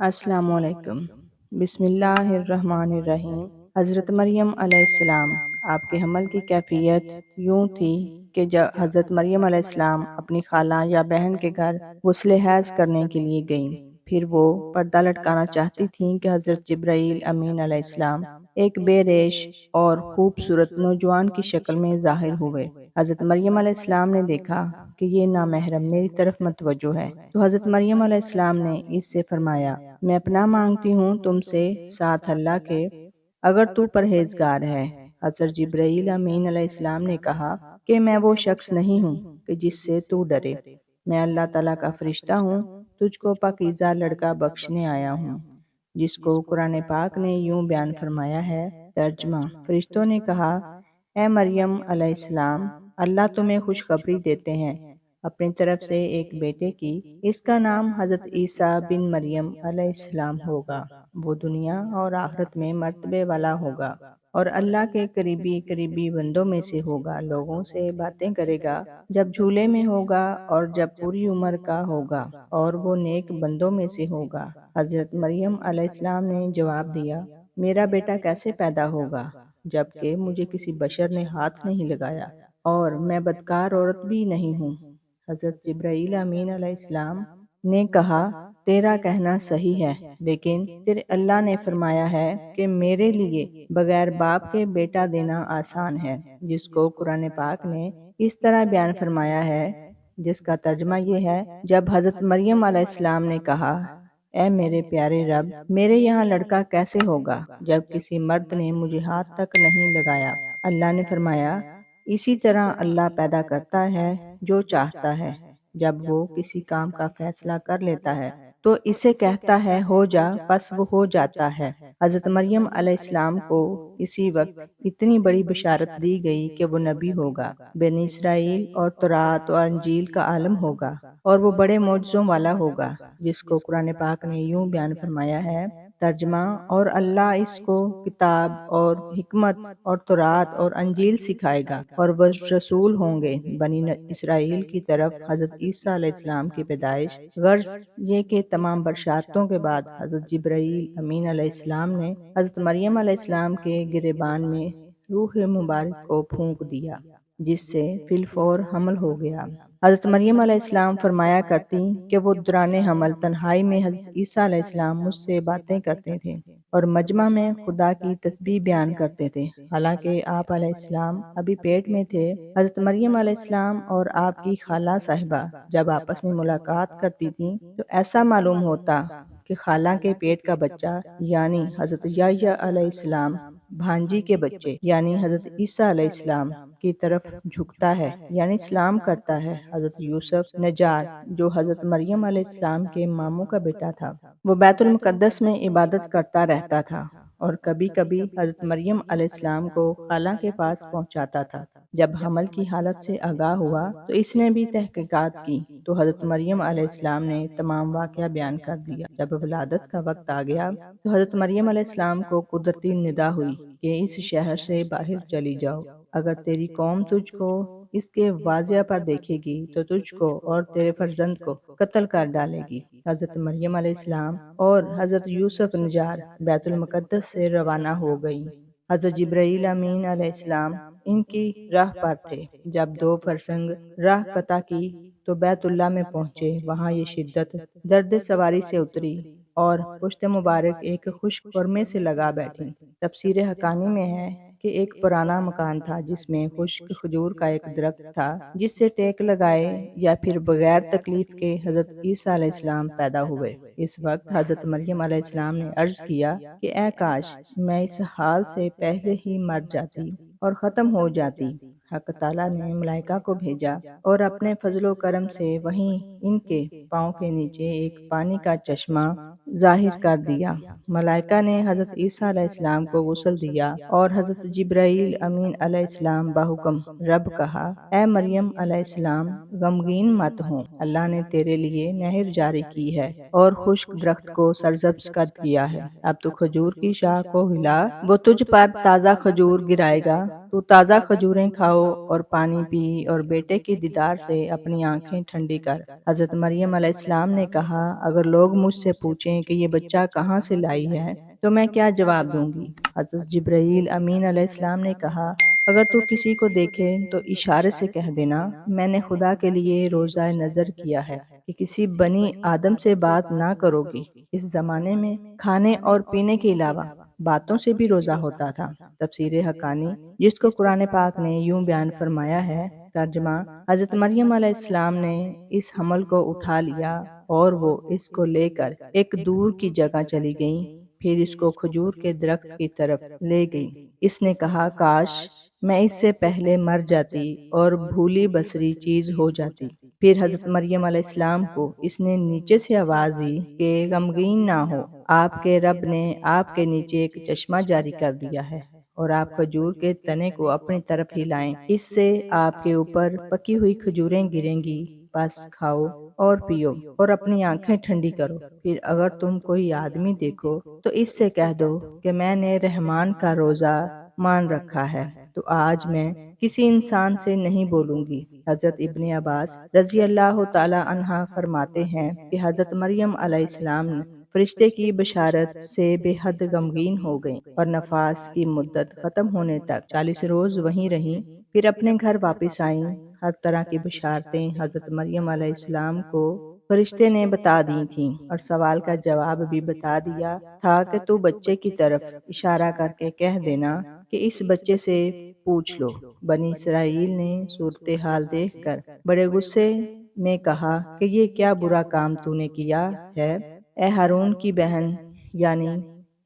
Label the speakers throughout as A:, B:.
A: السلام علیکم۔ بسم اللہ الرحمن الرحیم۔ حضرت مریم علیہ السلام، آپ کے حمل کی کیفیت یوں تھی کہ جب حضرت مریم علیہ السلام اپنی خالہ یا بہن کے گھر غسل حیض کرنے کے لیے گئیں، پھر وہ پردہ لٹکانا چاہتی تھیں کہ حضرت جبرائیل امین علیہ السلام ایک بے ریش اور خوبصورت نوجوان کی شکل میں ظاہر ہوئے۔ حضرت مریم علیہ السلام نے دیکھا کہ یہ نامحرم میری طرف متوجہ ہے، تو حضرت مریم علیہ السلام نے اس سے فرمایا، میں پناہ مانگتی ہوں تم سے ساتھ اللہ کے، اگر تو پرہیزگار ہے۔ حضرت جبرائیل امین علیہ السلام نے کہا کہ میں وہ شخص نہیں ہوں کہ جس سے تو ڈرے، میں اللہ تعالیٰ کا فرشتہ ہوں، تجھ کو پاکیزہ لڑکا بخشنے آیا ہوں، جس کو قرآن پاک نے یوں بیان فرمایا ہے۔ ترجمہ: فرشتوں نے کہا، اے مریم علیہ السلام، اللہ تمہیں خوشخبری دیتے ہیں اپنی طرف سے ایک بیٹے کی، اس کا نام حضرت عیسیٰ بن مریم علیہ السلام ہوگا۔ وہ دنیا اور آخرت میں مرتبے والا ہوگا اور اللہ کے قریبی بندوں میں سے ہوگا، لوگوں سے باتیں کرے گا جب جھولے میں ہوگا اور جب پوری عمر کا ہوگا، اور وہ نیک بندوں میں سے ہوگا۔ حضرت مریم علیہ السلام نے جواب دیا، میرا بیٹا کیسے پیدا ہوگا جبکہ مجھے کسی بشر نے ہاتھ نہیں لگایا اور میں بدکار عورت بھی نہیں ہوں۔ حضرت جبرائیل امین علیہ السلام نے کہا، تیرا کہنا صحیح ہے، لیکن تیرے اللہ نے فرمایا ہے کہ میرے لیے بغیر باپ کے بیٹا دینا آسان ہے، جس کو قرآن پاک نے اس طرح بیان فرمایا ہے، جس کا ترجمہ یہ ہے، جب حضرت مریم علیہ السلام نے کہا، اے میرے پیارے رب، میرے یہاں لڑکا کیسے ہوگا جب کسی مرد نے مجھے ہاتھ تک نہیں لگایا؟ اللہ نے فرمایا، اسی طرح اللہ پیدا کرتا ہے جو چاہتا ہے، جب وہ کسی کام کا فیصلہ کر لیتا ہے تو اسے کہتا ہے ہو جا، پس وہ ہو جاتا ہے۔ حضرت مریم علیہ السلام کو اسی وقت اتنی بڑی بشارت دی گئی کہ وہ نبی ہوگا، بنی اسرائیل اور تورات اور انجیل کا عالم ہوگا، اور وہ بڑے معجزوں والا ہوگا، جس کو قرآن پاک نے یوں بیان فرمایا ہے۔ ترجمہ: اور اللہ اس کو کتاب اور حکمت اور تورات اور انجیل سکھائے گا، اور وہ رسول ہوں گے بنی اسرائیل کی طرف حضرت عیسیٰ علیہ السلام کی پیدائش۔ غرض یہ کہ تمام بشارتوں کے بعد حضرت جبرائیل امین علیہ السلام نے حضرت مریم علیہ السلام کے گریبان میں روح مبارک کو پھونک دیا، جس سے فی الفور حمل ہو گیا۔ حضرت مریم علیہ السلام فرمایا کرتی کہ وہ دوران حمل تنہائی میں حضرت عیسیٰ علیہ السلام مجھ سے باتیں کرتے تھے اور مجمع میں خدا کی تسبیح بیان کرتے تھے، حالانکہ آپ علیہ السلام ابھی پیٹ میں تھے۔ حضرت مریم علیہ السلام اور آپ کی خالہ صاحبہ جب آپس میں ملاقات کرتی تھیں تو ایسا معلوم ہوتا کہ خالہ کے پیٹ کا بچہ یعنی حضرت یحییٰ علیہ السلام بھانجی کے بچے یعنی حضرت عیسیٰ علیہ السلام کی طرف جھکتا ہے، یعنی سلام کرتا ہے۔ حضرت یوسف نجار جو حضرت مریم علیہ السلام کے ماموں کا بیٹا تھا، وہ بیت المقدس میں عبادت کرتا رہتا تھا اور کبھی کبھی حضرت مریم علیہ السلام کو خالہ کے پاس پہنچاتا تھا۔ جب حمل کی حالت سے آگاہ ہوا تو اس نے بھی تحقیقات کی تو حضرت مریم علیہ السلام نے تمام واقعہ بیان کر دیا۔ جب ولادت کا وقت آ گیا تو حضرت مریم علیہ السلام کو قدرتی ندا ہوئی کہ اس شہر سے باہر چلی جاؤ، اگر تیری قوم تجھ کو اس کے واضح پر دیکھے گی تو تجھ کو اور تیرے فرزند کو قتل کر ڈالے گی۔ حضرت مریم علیہ السلام اور حضرت یوسف نجار بیت المقدس سے روانہ ہو گئی۔ حضرت جبرائیل امین علیہ السلام ان کی راہ پر تھے۔ جب دو فرسنگ راہ قطع کی تو بیت اللہ میں پہنچے، وہاں یہ شدت درد سواری سے اتری اور پشت مبارک ایک خشک خرمے سے لگا بیٹھی۔ تفسیر حقانی میں ہے کہ ایک پرانا مکان تھا جس میں خشک کھجور کا ایک درخت تھا، جس سے ٹیک لگائے یا پھر بغیر تکلیف کے حضرت عیسیٰ علیہ السلام پیدا ہوئے۔ اس وقت حضرت مریم علیہ السلام نے عرض کیا کہ اے کاش میں اس حال سے پہلے ہی مر جاتی اور ختم ہو جاتی۔ حق تعالیٰ نے ملائکہ کو بھیجا اور اپنے فضل و کرم سے وہیں ان کے پاؤں کے نیچے ایک پانی کا چشمہ ظاہر کر دیا۔ ملائکہ نے حضرت عیسیٰ علیہ السلام کو غسل دیا اور حضرت جبرائیل امین علیہ السلام بحکم رب کہا، اے مریم علیہ السلام، غمگین مت ہو، اللہ نے تیرے لیے نہر جاری کی ہے اور خشک درخت کو سرسبز کر دیا ہے۔ اب تو کھجور کی شاخ کو ہلا، وہ تجھ پر تازہ کھجور گرائے گا تو تازہ کھجوریں کھاؤ اور پانی پی اور بیٹے کی دیدار سے اپنی آنکھیں ٹھنڈی کر۔ حضرت مریم علیہ السلام نے کہا، اگر لوگ مجھ سے پوچھیں کہ یہ بچہ کہاں سے لائی ہے تو میں کیا جواب دوں گی؟ حضرت جبرائیل امین علیہ السلام نے کہا، اگر تو کسی کو دیکھے تو اشارے سے کہہ دینا، میں نے خدا کے لیے روزہ نظر کیا ہے کہ کسی بنی آدم سے بات نہ کرو گی۔ اس زمانے میں کھانے اور پینے کے علاوہ باتوں سے بھی روزہ ہوتا تھا۔ تفسیر حقانی، جس کو قرآن پاک نے یوں بیان فرمایا ہے، ترجمہ: حضرت مریم علیہ السلام نے اس حمل کو اٹھا لیا اور وہ اس کو لے کر ایک دور کی جگہ چلی گئیں، پھر اس کو کھجور کے درخت کی طرف لے گئی۔ اس نے کہا، کاش میں اس سے پہلے مر جاتی اور بھولی بسری چیز ہو جاتی۔ پھر حضرت مریم علیہ السلام کو اس نے نیچے سے آواز دی کہ غمگین نہ ہو، آپ کے رب نے آپ کے نیچے ایک چشمہ جاری کر دیا ہے اور آپ کھجور کے تنے کو اپنی طرف ہلائیں، اس سے آپ کے اوپر پکی ہوئی کھجوریں گریں گی، بس کھاؤ اور پیو اور اپنی آنکھیں ٹھنڈی کرو۔ پھر اگر تم کوئی آدمی دیکھو تو اس سے کہہ دو کہ میں نے رحمان کا روزہ مان رکھا ہے، تو آج میں کسی انسان سے نہیں بولوں گی۔ حضرت ابن عباس رضی اللہ تعالی عنہ فرماتے ہیں کہ حضرت مریم علیہ السلام فرشتے کی بشارت سے بے حد غمگین ہو گئیں اور نفاس کی مدت ختم ہونے تک 40 روز وہیں رہیں، پھر اپنے گھر واپس آئیں۔ ہر طرح کی بشارتیں حضرت مریم علیہ السلام کو فرشتے نے بتا دی تھیں اور سوال کا جواب بھی بتا دیا تھا کہ تو بچے کی طرف اشارہ کر کے کہہ دینا کہ اس بچے سے پوچھ لو۔ بنی اسرائیل نے صورتحال دیکھ کر بڑے غصے میں کہا کہ یہ کیا برا کام تو نے کیا ہے، اے ہارون کی بہن، یعنی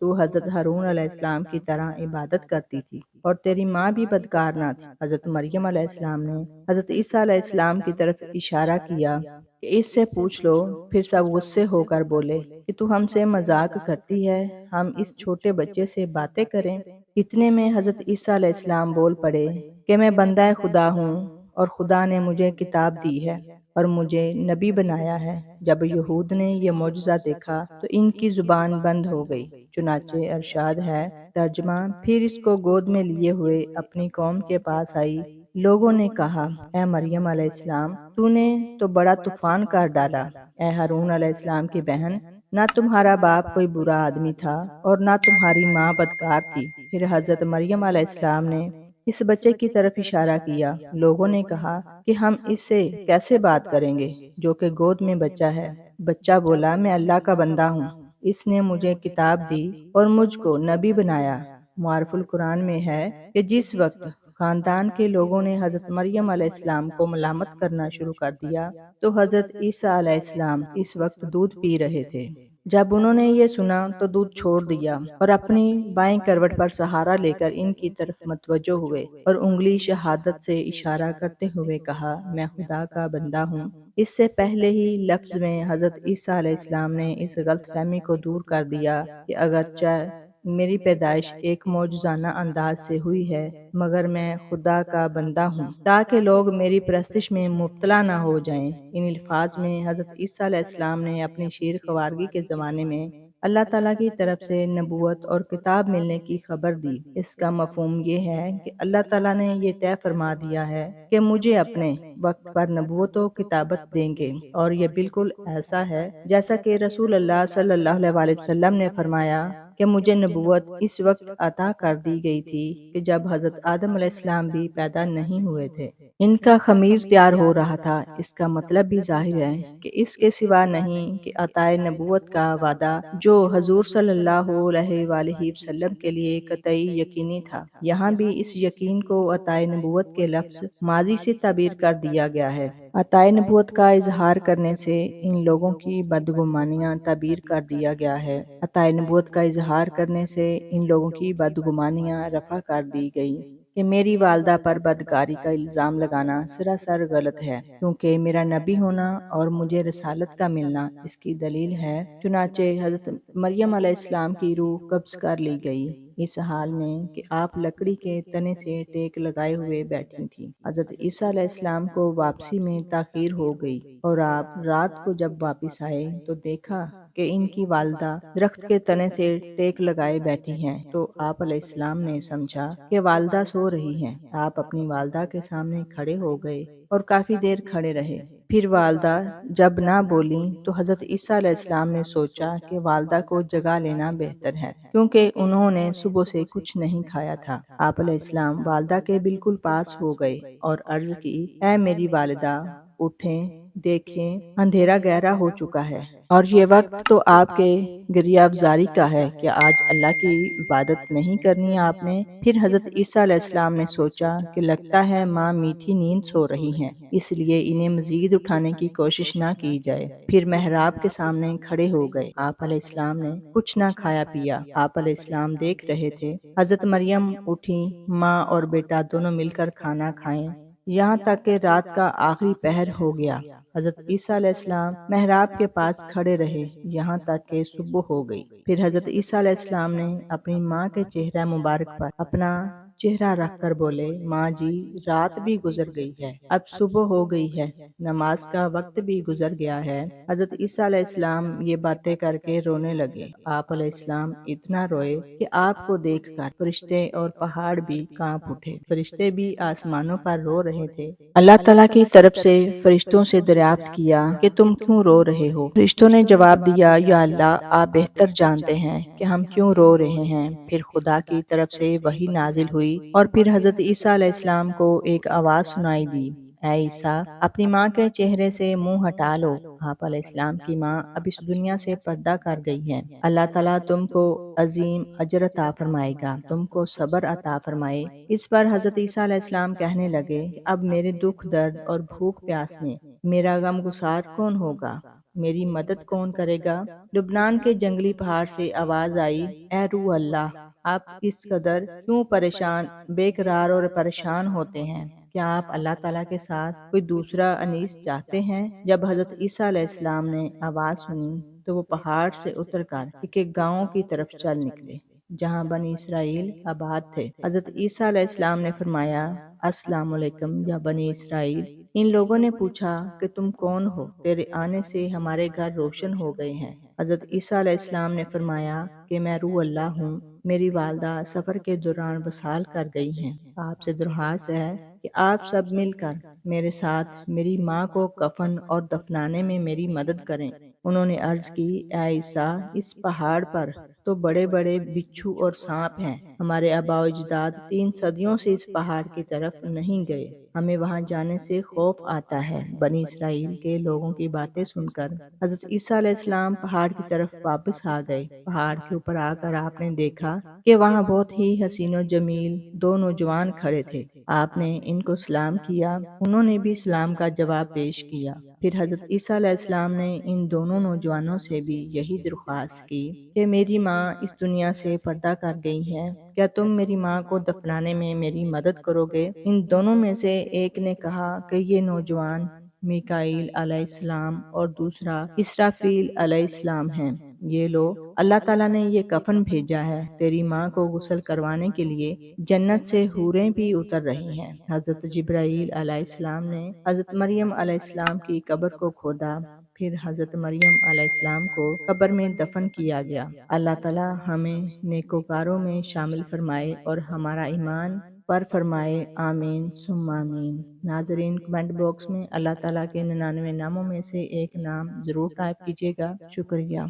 A: تو حضرت ہارون علیہ السلام کی طرح عبادت کرتی تھی اور تیری ماں بھی بدکار نہ تھی۔ حضرت مریم علیہ السلام نے حضرت عیسیٰ علیہ السلام کی طرف اشارہ کیا کہ اس سے پوچھ لو۔ پھر سب غصے ہو کر بولے کہ تو ہم سے مذاق کرتی ہے، ہم اس چھوٹے بچے سے باتیں کریں؟ اتنے میں حضرت عیسیٰ علیہ السلام بول پڑے کہ میں بندہ خدا ہوں اور خدا نے مجھے کتاب دی ہے اور مجھے نبی بنایا ہے۔ جب یہود نے یہ معجزہ دیکھا تو ان کی زبان بند ہو گئی۔ چنانچہ ارشاد ہے، ترجمہ: پھر اس کو گود میں لیے ہوئے اپنی قوم کے پاس آئی۔ لوگوں نے کہا، اے مریم علیہ السلام، تو نے تو بڑا طوفان کر ڈالا۔ اے ہارون علیہ السلام کی بہن، نہ تمہارا باپ کوئی برا آدمی تھا اور نہ تمہاری ماں بدکار تھی۔ پھر حضرت مریم علیہ السلام نے اس بچے کی طرف اشارہ کیا۔ لوگوں نے کہا کہ ہم اس سے کیسے بات کریں گے جو کہ گود میں بچہ ہے؟ بچہ بولا، میں اللہ کا بندہ ہوں، اس نے مجھے کتاب دی اور مجھ کو نبی بنایا۔ معارف القرآن میں ہے کہ جس وقت خاندان کے لوگوں نے حضرت مریم علیہ السلام کو ملامت کرنا شروع کر دیا تو حضرت عیسیٰ علیہ السلام اس وقت دودھ پی رہے تھے۔ جب انہوں نے یہ سنا تو دودھ چھوڑ دیا اور اپنی بائیں کروٹ پر سہارا لے کر ان کی طرف متوجہ ہوئے اور انگلی شہادت سے اشارہ کرتے ہوئے کہا، میں خدا کا بندہ ہوں۔ اس سے پہلے ہی لفظ میں حضرت عیسیٰ علیہ السلام نے اس غلط فہمی کو دور کر دیا کہ اگرچہ میری پیدائش ایک معجزانہ انداز سے ہوئی ہے، مگر میں خدا کا بندہ ہوں تاکہ لوگ میری پرستش میں مبتلا نہ ہو جائیں۔ ان الفاظ میں حضرت عیسیٰ علیہ السلام نے اپنی شیر خوارگی کے زمانے میں اللہ تعالیٰ کی طرف سے نبوت اور کتاب ملنے کی خبر دی۔ اس کا مفہوم یہ ہے کہ اللہ تعالیٰ نے یہ طے فرما دیا ہے کہ مجھے اپنے وقت پر نبوت و کتابت دیں گے، اور یہ بالکل ایسا ہے جیسا کہ رسول اللہ صلی اللہ علیہ وسلم نے فرمایا کہ مجھے نبوت اس وقت عطا کر دی گئی تھی کہ جب حضرت آدم علیہ السلام بھی پیدا نہیں ہوئے تھے۔ ان کا خمیر تیار ہو رہا تھا۔ اس کا مطلب بھی ظاہر ہے کہ اس کے سوا نہیں کہ عطائے نبوت کا وعدہ جو حضور صلی اللہ علیہ وآلہ وسلم کے لیے قطعی یقینی تھا، یہاں بھی اس یقین کو عطائے نبوت کے لفظ ماضی سے تعبیر کر دیا گیا ہے۔ عطائے نبوت کا اظہار کرنے سے ان لوگوں کی بدگمانیاں تعبیر کر دیا گیا ہے۔ عطائے نبوت کا اظہار کرنے سے ان لوگوں کی بدگمانیاں رفع کر دی گئی کہ میری والدہ پر بدکاری کا الزام لگانا سراسر غلط ہے، کیونکہ میرا نبی ہونا اور مجھے رسالت کا ملنا اس کی دلیل ہے۔ چنانچہ حضرت مریم علیہ السلام کی روح قبض کر لی گئی۔ اس حال میں کہ آپ لکڑی کے تنے سے ٹیک لگائے ہوئے بیٹھی تھیں۔ حضرت عیسیٰ علیہ السلام کو واپسی میں تاخیر ہو گئی اور آپ رات کو جب واپس آئے تو دیکھا کہ ان کی والدہ درخت کے تنے سے ٹیک لگائے بیٹھی ہیں، تو آپ علیہ السلام نے سمجھا کہ والدہ سو رہی ہیں۔ آپ اپنی والدہ کے سامنے کھڑے ہو گئے اور کافی دیر کھڑے رہے۔ پھر والدہ جب نہ بولیں تو حضرت عیسیٰ علیہ السلام نے سوچا کہ والدہ کو جگا لینا بہتر ہے، کیونکہ انہوں نے صبح سے کچھ نہیں کھایا تھا۔ آپ علیہ السلام والدہ کے بالکل پاس ہو گئے اور عرض کی، اے میری والدہ، اٹھیں، دیکھیں اندھیرا گہرا ہو چکا ہے اور یہ وقت تو آپ کے گریہ افزاری کا ہے کہ آج اللہ کی عبادت نہیں کرنی آپ نے۔ پھر حضرت عیسیٰ علیہ السلام نے سوچا کہ لگتا ہے ماں میٹھی نیند سو رہی ہیں، اس لیے انہیں مزید اٹھانے کی کوشش نہ کی جائے۔ پھر محراب کے سامنے کھڑے ہو گئے۔ آپ علیہ السلام نے کچھ نہ کھایا پیا۔ آپ علیہ السلام دیکھ رہے تھے حضرت مریم اٹھی، ماں اور بیٹا دونوں مل کر کھانا کھائیں، یہاں تک کہ رات کا آخری پہر ہو گیا۔ حضرت عیسیٰ علیہ السلام محراب کے پاس کھڑے رہے یہاں تک کہ صبح ہو گئی۔ پھر حضرت عیسیٰ علیہ السلام نے اپنی ماں کے چہرہ مبارک پر اپنا چہرہ رکھ کر بولے، ماں جی، رات بھی گزر گئی ہے، اب صبح ہو گئی ہے، نماز کا وقت بھی گزر گیا ہے۔ حضرت عیسیٰ علیہ السلام یہ باتیں کر کے رونے لگے۔ آپ علیہ السلام اتنا روئے کہ آپ کو دیکھ کر فرشتے اور پہاڑ بھی کانپ اٹھے۔ فرشتے بھی آسمانوں پر رو رہے تھے۔ اللہ تعالیٰ کی طرف سے فرشتوں سے دریافت کیا کہ تم کیوں رو رہے ہو؟ فرشتوں نے جواب دیا، یا اللہ، آپ بہتر جانتے ہیں کہ ہم کیوں رو رہے ہیں۔ پھر خدا کی طرف سے وحی نازل ہوئی اور پھر حضرت عیسیٰ علیہ السلام کو ایک آواز سنائی دی، اے عیسیٰ، اپنی ماں کے چہرے سے منہ ہٹا لو۔ آپ علیہ السلام کی ماں اب اس دنیا سے پردہ کر گئی ہے۔ اللہ تعالیٰ تم کو عظیم اجر عطا فرمائے گا، تم کو صبر عطا فرمائے۔ اس پر حضرت عیسیٰ علیہ السلام کہنے لگے، اب میرے دکھ درد اور بھوک پیاس میں میرا غم گسار کون ہوگا؟ میری مدد کون کرے گا؟ لبنان کے جنگلی پہاڑ سے آواز آئی، اے روح اللہ، آپ اس قدر کیوں پریشان، بے قرار اور پریشان ہوتے ہیں؟ کیا آپ اللہ تعالیٰ کے ساتھ کوئی دوسرا انیس چاہتے ہیں؟ جب حضرت عیسیٰ علیہ السلام نے آواز سنی تو وہ پہاڑ سے اتر کر ایک گاؤں کی طرف چل نکلے جہاں بنی اسرائیل آباد تھے۔ حضرت عیسیٰ علیہ السلام نے فرمایا، السلام علیکم یا بنی اسرائیل۔ ان لوگوں نے پوچھا کہ تم کون ہو؟ تیرے آنے سے ہمارے گھر روشن ہو گئے ہیں۔ حضرت عیسیٰ علیہ السلام نے فرمایا کہ میں روح اللہ ہوں، میری والدہ سفر کے دوران وصال کر گئی ہیں۔ آپ سے درخواست ہے کہ آپ سب مل کر میرے ساتھ میری ماں کو کفن اور دفنانے میں میری مدد کریں۔ انہوں نے عرض کی، اے عیسیٰ، اس پہاڑ پر تو بڑے بڑے بچھو اور سانپ ہیں، ہمارے آباء و اجداد 3 صدیوں سے اس پہاڑ کی طرف نہیں گئے، ہمیں وہاں جانے سے خوف آتا ہے۔ بنی اسرائیل کے لوگوں کی باتیں سن کر حضرت عیسیٰ علیہ السلام پہاڑ کی طرف واپس آ گئے۔ پہاڑ کے اوپر آ کر آپ نے دیکھا کہ وہاں بہت ہی حسین و جمیل 2 نوجوان کھڑے تھے۔ آپ نے ان کو سلام کیا، انہوں نے بھی سلام کا جواب پیش کیا۔ پھر حضرت عیسیٰ علیہ السلام نے ان دونوں نوجوانوں سے بھی یہی درخواست کی کہ میری ماں اس دنیا سے پردہ کر گئی ہے، کیا تم میری ماں کو دفنانے میں میری مدد کرو گے؟ ان دونوں میں سے ایک نے کہا کہ یہ نوجوان میکائیل علیہ السلام اور دوسرا اسرافیل علیہ السلام ہیں۔ یہ لو، اللہ تعالیٰ نے یہ کفن بھیجا ہے، تیری ماں کو غسل کروانے کے لیے جنت سے حوریں بھی اتر رہی ہیں۔ حضرت جبرائیل علیہ السلام نے حضرت مریم علیہ السلام کی قبر کو کھودا، پھر حضرت مریم علیہ السلام کو قبر میں دفن کیا گیا۔ اللہ تعالیٰ ہمیں نیکوکاروں میں شامل فرمائے اور ہمارا ایمان پر فرمائے، آمین ثم آمین۔ ناظرین، کمنٹ باکس میں اللہ تعالیٰ کے 99 ناموں میں سے ایک نام ضرور ٹائپ کیجیے گا۔ شکریہ۔